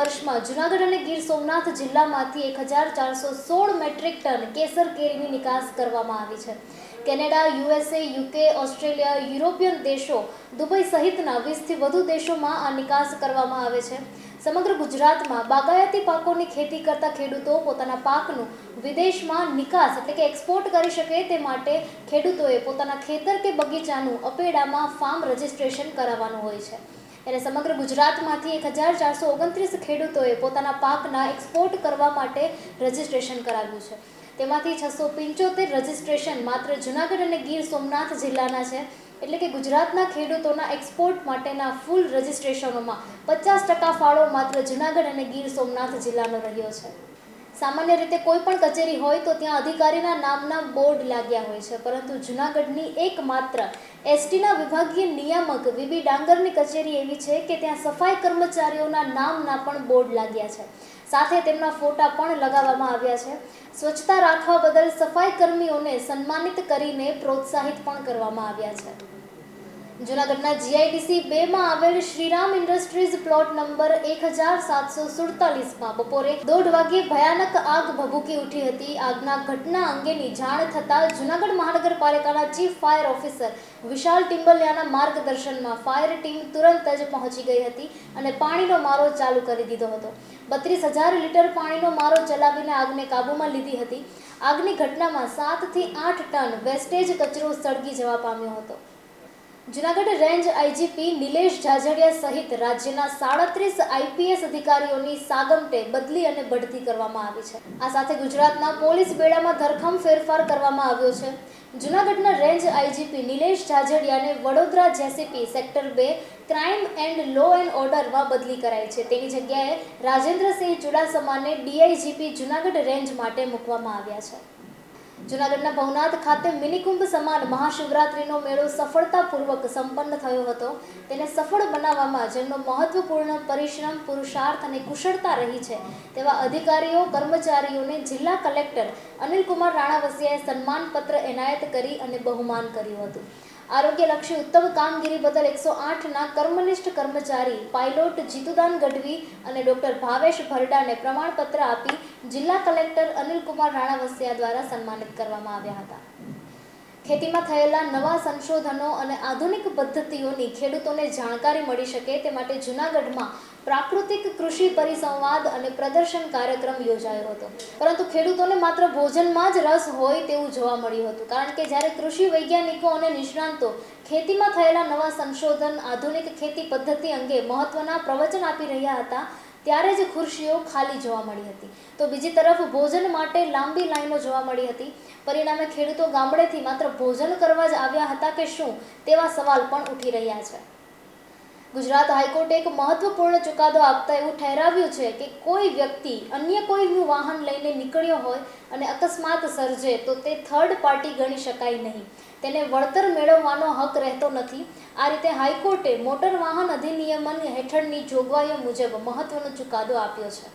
વર્ષમાં જૂનાગઢ અને ગીર સોમનાથ જિલ્લામાંથી 1416 મેટ્રિક ટન કેસર કેરીની નિકાસ કરવામાં આવી છે. Canada, USA, UK, Australia, European દેશો, દુબઈ સહિતના 20થી વધુ દેશોમાં આ નિકાસ કરવામાં આવે છે. સમગ્ર ગુજરાતમાં બાગાયતી પાકોની ખેતી કરતા ખેડૂતો પોતાના પાકનું વિદેશમાં નિકાસ એટલે કે એક્સપોર્ટ કરી શકે તે માટે ખેડૂતોએ પોતાના ખેતર કે બગીચાનું અપેડામાં ફાર્મ રજિસ્ટ્રેશન કરાવવાનું હોય છે. ત્યારે સમગ્ર ગુજરાતમાંથી 1429 ખેડૂતોએ પોતાના પાકના એક્સપોર્ટ કરવા માટે રજિસ્ટ્રેશન કરાવ્યું છે. તેમાંથી 675 રજિસ્ટ્રેશન માત્ર જૂનાગઢ અને ગીર સોમનાથ જિલ્લાના છે. એટલે કે ગુજરાતના ખેડૂતોના એક્સપોર્ટ માટેના ફૂલ રજિસ્ટ્રેશનોમાં 50% ફાળો માત્ર જૂનાગઢ અને ગીર સોમનાથ જિલ્લાનો રહ્યો છે. સામાન્ય રીતે કોઈ પણ કચેરી હોય તો ત્યાં અધિકારીના નામના બોર્ડ લાગ્યા હોય છે, પરંતુ જૂનાગઢની એકમાત્ર એસટીના વિભાગીય નિયામક વીબી ડાંગરની કચેરી એવી છે કે ત્યાં સફાઈ કર્મચારીઓના નામના પણ બોર્ડ લાગ્યા છે. સાથે તેમના ફોટા પણ લગાવવામાં આવ્યા છે. સ્વચ્છતા રાખવા બદલ સફાઈ કર્મીઓને સન્માનિત કરીને પ્રોત્સાહિત પણ કરવામાં આવ્યા છે. જૂનાગઢના જીઆઈડીસી 2માં આવેલ શ્રીરામ ઇન્ડસ્ટ્રીઝ પ્લોટ નંબર 1747માં બપોરે 1:30 વાગ્યે ભયાનક આગ ભભૂકી ઉઠી હતી. આગના ઘટના અંગેની જાણ થતાં જૂનાગઢ મહાનગરપાલિકાના ચીફ ફાયર ઓફિસર વિશાલ ટિમ્બલિયાના માર્ગદર્શનમાં ફાયર ટીમ તુરંત જ પહોંચી ગઈ હતી અને પાણીનો મારો ચાલુ કરી દીધો હતો. 32,000 લીટર પાણીનો મારો ચલાવીને આગને કાબૂમાં લીધી હતી. આગની ઘટનામાં 7 થી 8 ટન વેસ્ટેજ કચરો સળગી જવા પામ્યો હતો. જૂનાગઢ રેન્જ આઈજીપી નિલેશ ઝાઝડિયા સહિત રાજ્યના 37 આઈપીએસ અધિકારીઓની સાગમટે બદલી અને બઢતી કરવામાં આવી છે. આ સાથે ગુજરાતના પોલીસ બેડામાં ધરખમ ફેરફાર કરવામાં આવ્યો છે. જૂનાગઢના રેન્જ આઈજીપી નિલેશ ઝાઝડિયાને Vadodara JCP sector 2 crime and law and ઓર્ડરમાં બદલી કરાઈ છે. તેની જગ્યાએ રાજેન્દ્રસિંહ ચુડાસમાને ડીઆઈજીપી જૂનાગઢ રેન્જ માટે મૂકવામાં આવ્યા છે. જૂનાગઢના ભવનાથ ખાતે મિનિકુંભ સમાન મહાશિવરાત્રિનો મેળો સફળતાપૂર્વક સંપન્ન થયો હતો. તેને સફળ બનાવવામાં જેમનો મહત્વપૂર્ણ પરિશ્રમ, પુરુષાર્થ અને કુશળતા રહી છે તેવા અધિકારીઓ, કર્મચારીઓને જિલ્લા કલેક્ટર અનિલકુમાર રાણાવસિયાએ સન્માનપત્ર એનાયત કરી અને બહુમાન કર્યું હતું. આરોગ્યલક્ષી ઉત્તમ કામગીરી બદલ 108ના કર્મનિષ્ઠ કર્મચારી પાયલોટ જીતુદાન ગઢવી અને ડોક્ટર ભાવેશ ભરડાને પ્રમાણપત્ર આપી જિલ્લા કલેક્ટર અનિલકુમાર રાણાવસિયા દ્વારા સન્માનિત કરવામાં આવ્યા હતા. ખેતીમાં થયેલા નવા સંશોધનો અને આધુનિક પદ્ધતિઓની ખેડૂતોને જાણકારી મળી શકે તે માટે જૂનાગઢમાં પ્રાકૃતિક કૃષિ પરિસંવાદ અને પ્રદર્શન કાર્યક્રમ યોજાયો હતો. પરંતુ ખેડૂતોને માત્ર ભોજનમાં જ રસ હોય તેવું જોવા મળ્યું હતું, કારણ કે જ્યારે કૃષિ વૈજ્ઞાનિકો અને નિષ્ણાંતો ખેતીમાં થયેલા નવા સંશોધન, આધુનિક ખેતી પદ્ધતિ અંગે મહત્વના પ્રવચન આપી રહ્યા હતા ત્યારે જ ખુરશીઓ ખાલી જોવા મળી હતી. તો બીજી તરફ ભોજન માટે લાંબી લાઈનો જોવા મળી હતી. પરિણામે ખેડૂતો ગામડેથી માત્ર ભોજન કરવા જ આવ્યા હતા કે શું તેવા સવાલ પણ ઉઠી રહ્યા છે. ગુજરાત હાઈકોર્ટે એક મહત્વપૂર્ણ ચુકાદો આપતા એવું ઠેરાવ્યું છે કે કોઈ વ્યક્તિ અન્ય કોઈનું વાહન લઈને નીકળ્યો હોય અને અકસ્માત સર્જે તો તે થર્ડ પાર્ટી ગણી શકાય નહીં. તેને વળતર મેળવવાનો હક રહેતો નથી. આ રીતે હાઈકોર્ટે મોટર વાહન અધિનિયમન હેઠળની જોગવાઈઓ મુજબ મહત્વનો ચુકાદો આપ્યો છે.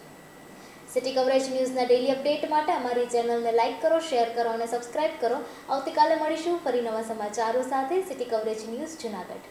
સિટી કવરેજ ન્યૂઝના ડેલી અપડેટ માટે અમારી ચેનલને લાઇક કરો, શેર કરો અને સબસ્ક્રાઇબ કરો. આવતીકાલે મળીશું ફરી નવા સમાચારો સાથે. City coverage news Junagadh.